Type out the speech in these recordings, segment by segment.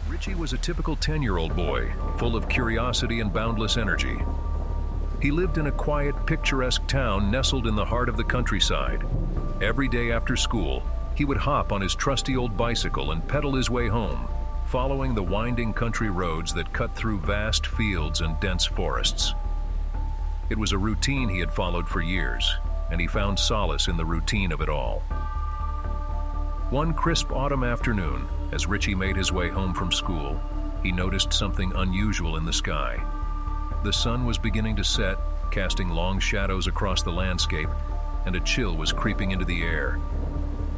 Richie was a typical 10-year-old boy, full of curiosity and boundless energy. He lived in a quiet, picturesque town nestled in the heart of the countryside. Every day after school, he would hop on his trusty old bicycle and pedal his way home, following the winding country roads that cut through vast fields and dense forests. It was a routine he had followed for years, and he found solace in the routine of it all. One crisp autumn afternoon, as Richie made his way home from school, he noticed something unusual in the sky. The sun was beginning to set, casting long shadows across the landscape, and a chill was creeping into the air.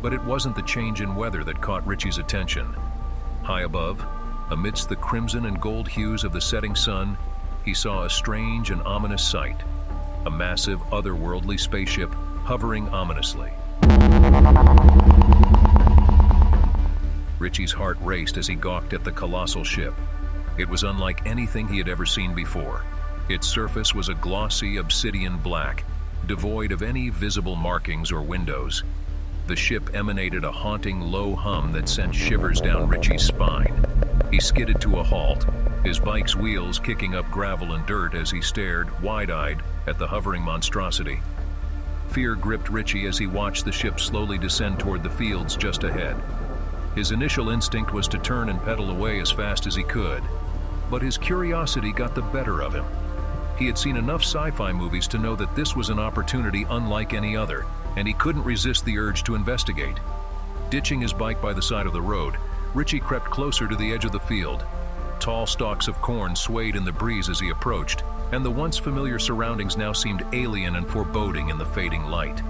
But it wasn't the change in weather that caught Richie's attention. High above, amidst the crimson and gold hues of the setting sun, he saw a strange and ominous sight, a massive, otherworldly spaceship hovering ominously. Richie's heart raced as he gawked at the colossal ship. It was unlike anything he had ever seen before. Its surface was a glossy obsidian black, devoid of any visible markings or windows. The ship emanated a haunting low hum that sent shivers down Richie's spine. He skidded to a halt, his bike's wheels kicking up gravel and dirt as he stared, wide-eyed, at the hovering monstrosity. Fear gripped Richie as he watched the ship slowly descend toward the fields just ahead. His initial instinct was to turn and pedal away as fast as he could, but his curiosity got the better of him. He had seen enough sci-fi movies to know that this was an opportunity unlike any other, and he couldn't resist the urge to investigate. Ditching his bike by the side of the road, Richie crept closer to the edge of the field. Tall stalks of corn swayed in the breeze as he approached, and the once familiar surroundings now seemed alien and foreboding in the fading light.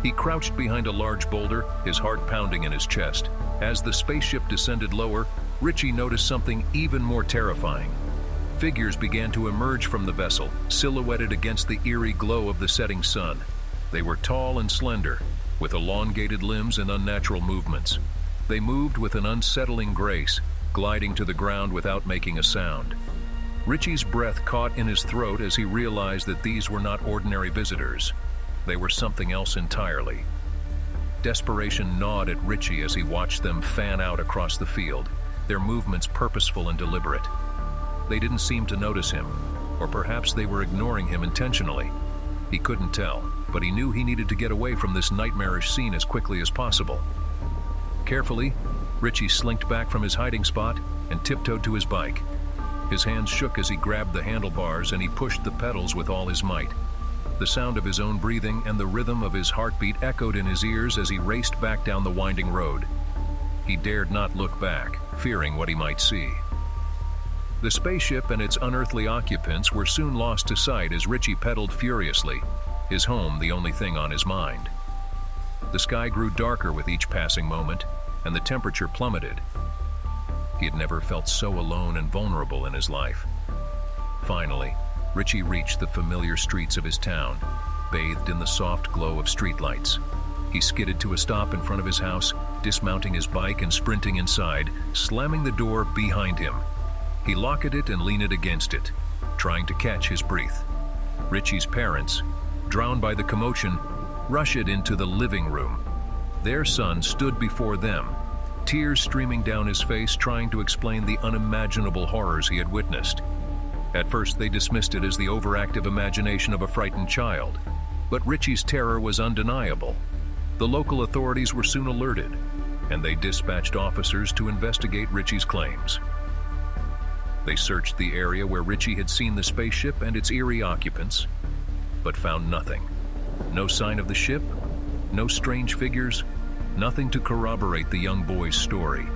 He crouched behind a large boulder, his heart pounding in his chest. As the spaceship descended lower, Richie noticed something even more terrifying. Figures began to emerge from the vessel, silhouetted against the eerie glow of the setting sun. They were tall and slender, with elongated limbs and unnatural movements. They moved with an unsettling grace, gliding to the ground without making a sound. Richie's breath caught in his throat as he realized that these were not ordinary visitors. They were something else entirely. Desperation gnawed at Richie as he watched them fan out across the field, their movements purposeful and deliberate. They didn't seem to notice him, or perhaps they were ignoring him intentionally. He couldn't tell, but he knew he needed to get away from this nightmarish scene as quickly as possible. Carefully, Richie slinked back from his hiding spot and tiptoed to his bike. His hands shook as he grabbed the handlebars and he pushed the pedals with all his might. The sound of his own breathing and the rhythm of his heartbeat echoed in his ears as he raced back down the winding road. He dared not look back, fearing what he might see. The spaceship and its unearthly occupants were soon lost to sight as Richie pedaled furiously, his home the only thing on his mind. The sky grew darker with each passing moment, and the temperature plummeted. He had never felt so alone and vulnerable in his life. Finally, Richie reached the familiar streets of his town, bathed in the soft glow of streetlights. He skidded to a stop in front of his house, dismounting his bike and sprinting inside, slamming the door behind him. He locked it and leaned against it, trying to catch his breath. Richie's parents, drowned by the commotion, rushed into the living room. Their son stood before them, tears streaming down his face, trying to explain the unimaginable horrors he had witnessed. At first, they dismissed it as the overactive imagination of a frightened child, but Richie's terror was undeniable. The local authorities were soon alerted, and they dispatched officers to investigate Richie's claims. They searched the area where Richie had seen the spaceship and its eerie occupants, but found nothing. No sign of the ship, no strange figures, nothing to corroborate the young boy's story.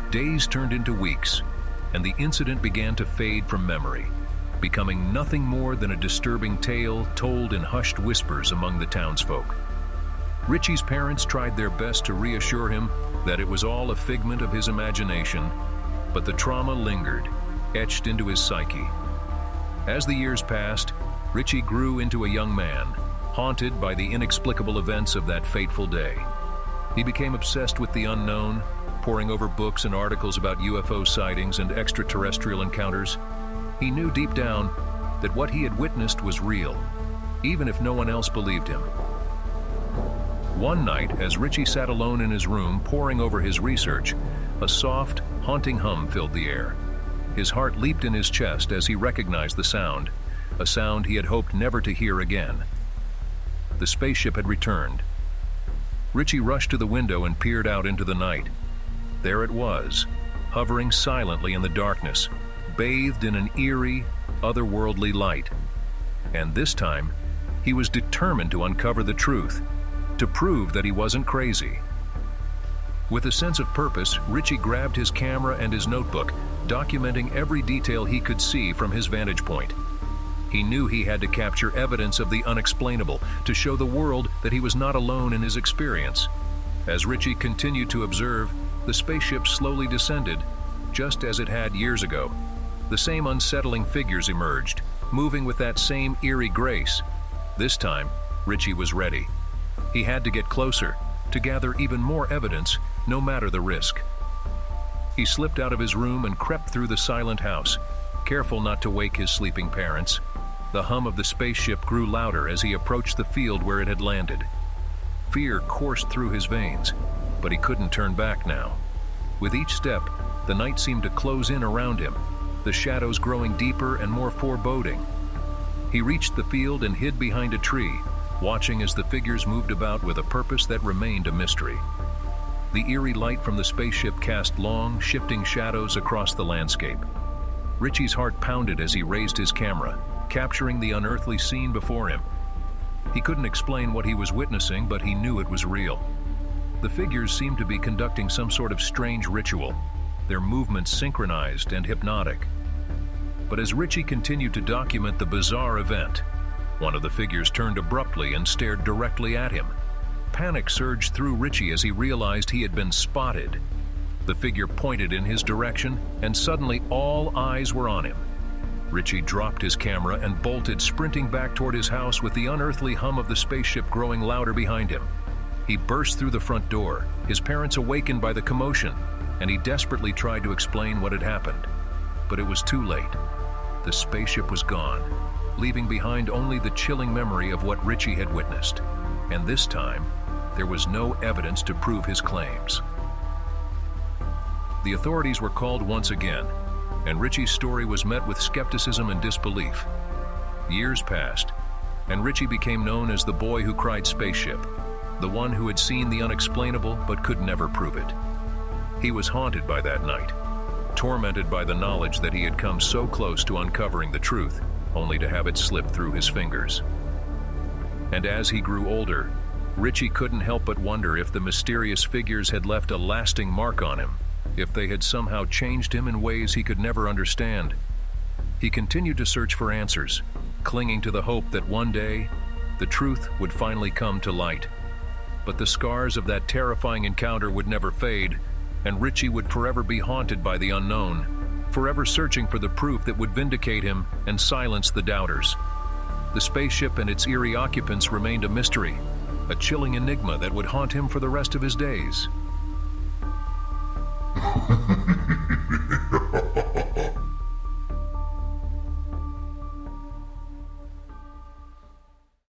Days turned into weeks, and the incident began to fade from memory, becoming nothing more than a disturbing tale told in hushed whispers among the townsfolk. Richie's parents tried their best to reassure him that it was all a figment of his imagination, but the trauma lingered, etched into his psyche. As the years passed, Richie grew into a young man, haunted by the inexplicable events of that fateful day. He became obsessed with the unknown, poring over books and articles about UFO sightings and extraterrestrial encounters. He knew deep down that what he had witnessed was real, even if no one else believed him. One night, as Richie sat alone in his room poring over his research, a soft, haunting hum filled the air. His heart leaped in his chest as he recognized the sound, a sound he had hoped never to hear again. The spaceship had returned. Richie rushed to the window and peered out into the night. There it was, hovering silently in the darkness, bathed in an eerie, otherworldly light. And this time, he was determined to uncover the truth, to prove that he wasn't crazy. With a sense of purpose, Richie grabbed his camera and his notebook, documenting every detail he could see from his vantage point. He knew he had to capture evidence of the unexplainable, to show the world that he was not alone in his experience. As Richie continued to observe, the spaceship slowly descended, just as it had years ago. The same unsettling figures emerged, moving with that same eerie grace. This time, Richie was ready. He had to get closer, to gather even more evidence, no matter the risk. He slipped out of his room and crept through the silent house, careful not to wake his sleeping parents. The hum of the spaceship grew louder as he approached the field where it had landed. Fear coursed through his veins, but he couldn't turn back now. With each step, the night seemed to close in around him, the shadows growing deeper and more foreboding. He reached the field and hid behind a tree, watching as the figures moved about with a purpose that remained a mystery. The eerie light from the spaceship cast long, shifting shadows across the landscape. Richie's heart pounded as he raised his camera, capturing the unearthly scene before him. He couldn't explain what he was witnessing, but he knew it was real. The figures seemed to be conducting some sort of strange ritual, their movements synchronized and hypnotic. But as Richie continued to document the bizarre event, one of the figures turned abruptly and stared directly at him. Panic surged through Richie as he realized he had been spotted. The figure pointed in his direction, and suddenly all eyes were on him. Richie dropped his camera and bolted, sprinting back toward his house with the unearthly hum of the spaceship growing louder behind him. He burst through the front door, his parents awakened by the commotion, and he desperately tried to explain what had happened. But it was too late. The spaceship was gone, leaving behind only the chilling memory of what Richie had witnessed. And this time, there was no evidence to prove his claims. The authorities were called once again, and Richie's story was met with skepticism and disbelief. Years passed, and Richie became known as the boy who cried spaceship, the one who had seen the unexplainable but could never prove it. He was haunted by that night, tormented by the knowledge that he had come so close to uncovering the truth, only to have it slip through his fingers. And as he grew older, Richie couldn't help but wonder if the mysterious figures had left a lasting mark on him, if they had somehow changed him in ways he could never understand. He continued to search for answers, clinging to the hope that one day, the truth would finally come to light. But the scars of that terrifying encounter would never fade, and Richie would forever be haunted by the unknown, forever searching for the proof that would vindicate him and silence the doubters. The spaceship and its eerie occupants remained a mystery, a chilling enigma that would haunt him for the rest of his days.